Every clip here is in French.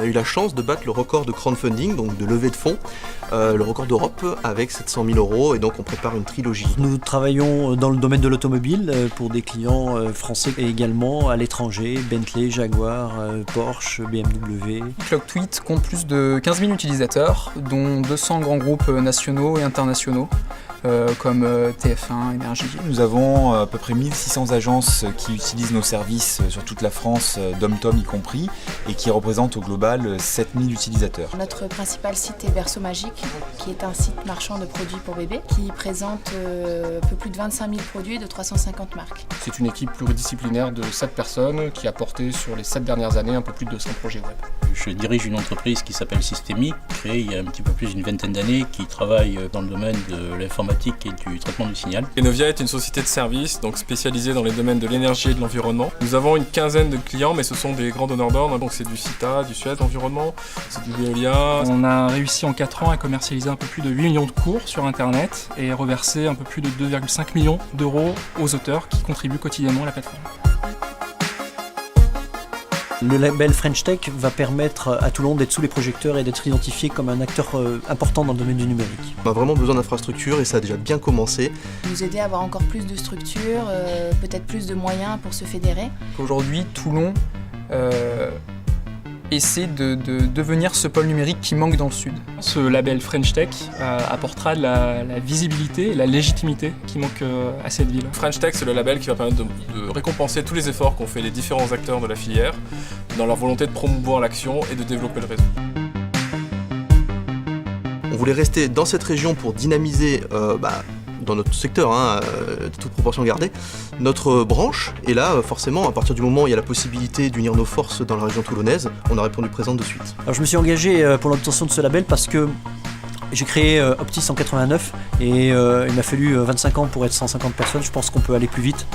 On a eu la chance de battre le record de crowdfunding, donc de levée de fonds, le record d'Europe avec 700 000 €, et donc on prépare une trilogie. Nous travaillons dans le domaine de l'automobile pour des clients français et également à l'étranger, Bentley, Jaguar, Porsche, BMW. ClockTweet compte plus de 15 000 utilisateurs, dont 200 grands groupes nationaux et internationaux. Comme TF1, Énergie. Nous avons à peu près 1600 agences qui utilisent nos services sur toute la France, dom-tom y compris, et qui représentent au global 7000 utilisateurs. Notre principal site est Berceau Magique, qui est un site marchand de produits pour bébés, qui présente un peu plus de 25 000 produits de 350 marques. C'est une équipe pluridisciplinaire de 7 personnes qui a porté sur les 7 dernières années un peu plus de 200 projets web. Je dirige une entreprise qui s'appelle Systemic, créée il y a un petit peu plus d'une vingtaine d'années, qui travaille dans le domaine de l'informatique et du traitement du signal. Enovia est une société de services, donc spécialisée dans les domaines de l'énergie et de l'environnement. Nous avons une quinzaine de clients, mais ce sont des grands donneurs d'ordre, donc c'est du CITA, du Suez Environnement, c'est du Veolia. On a réussi en 4 ans à commercialiser un peu plus de 8 millions de cours sur Internet et reverser un peu plus de 2,5 millions d'euros aux auteurs qui contribuent quotidiennement à la plateforme. Le label French Tech va permettre à Toulon d'être sous les projecteurs et d'être identifié comme un acteur important dans le domaine du numérique. On a vraiment besoin d'infrastructures et ça a déjà bien commencé. Nous aider à avoir encore plus de structures, peut-être plus de moyens pour se fédérer. Aujourd'hui, Toulon essaie de devenir ce pôle numérique qui manque dans le sud. Ce label French Tech apportera de la visibilité et la légitimité qui manque à cette ville. French Tech, c'est le label qui va permettre de récompenser tous les efforts qu'ont fait les différents acteurs de la filière dans leur volonté de promouvoir l'action et de développer le réseau. On voulait rester dans cette région pour dynamiser, dans notre secteur, toute proportion gardée, notre branche. Et là, forcément, à partir du moment où il y a la possibilité d'unir nos forces dans la région toulonnaise, on a répondu présent de suite. Alors je me suis engagé pour l'obtention de ce label parce que j'ai créé Optis en 89 et il m'a fallu 25 ans pour être 150 personnes. Je pense qu'on peut aller plus vite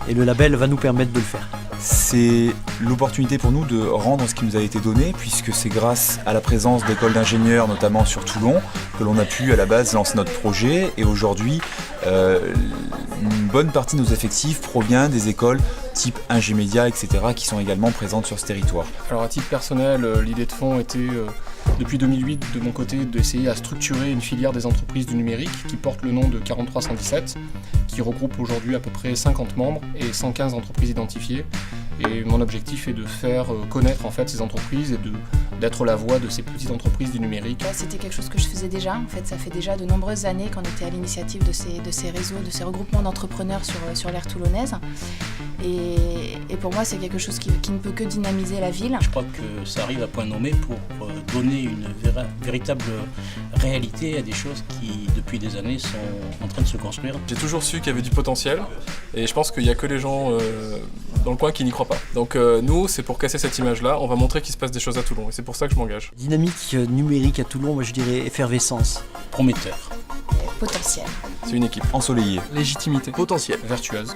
et le label va nous permettre de le faire. C'est l'opportunité pour nous de rendre ce qui nous a été donné, puisque c'est grâce à la présence d'écoles d'ingénieurs, notamment sur Toulon, que l'on a pu à la base lancer notre projet. Et aujourd'hui, une bonne partie de nos effectifs provient des écoles type Ingémédia, etc., qui sont également présentes sur ce territoire. Alors à titre personnel, l'idée de fond était, depuis 2008, de mon côté, d'essayer à structurer une filière des entreprises du numérique qui porte le nom de 4317, qui regroupe aujourd'hui à peu près 50 membres et 115 entreprises identifiées. Et mon objectif est de faire connaître en fait ces entreprises et d'être la voix de ces petites entreprises du numérique. C'était quelque chose que je faisais déjà. En fait, ça fait déjà de nombreuses années qu'on était à l'initiative de ces réseaux, de ces regroupements d'entrepreneurs sur l'aire toulonnaise. Et pour moi, c'est quelque chose qui ne peut que dynamiser la ville. Je crois que ça arrive à point nommé pour donner une véritable réalité à des choses qui, depuis des années, sont en train de se construire. J'ai toujours su qu'il y avait du potentiel et je pense qu'il n'y a que les gens dans le coin qui n'y croient pas. Donc nous, c'est pour casser cette image-là, on va montrer qu'il se passe des choses à Toulon et c'est pour ça que je m'engage. Dynamique numérique à Toulon, moi je dirais effervescence. Prometteur. Potentiel. C'est une équipe Ensoleillée. Légitimité. Potentiel. Vertueuse.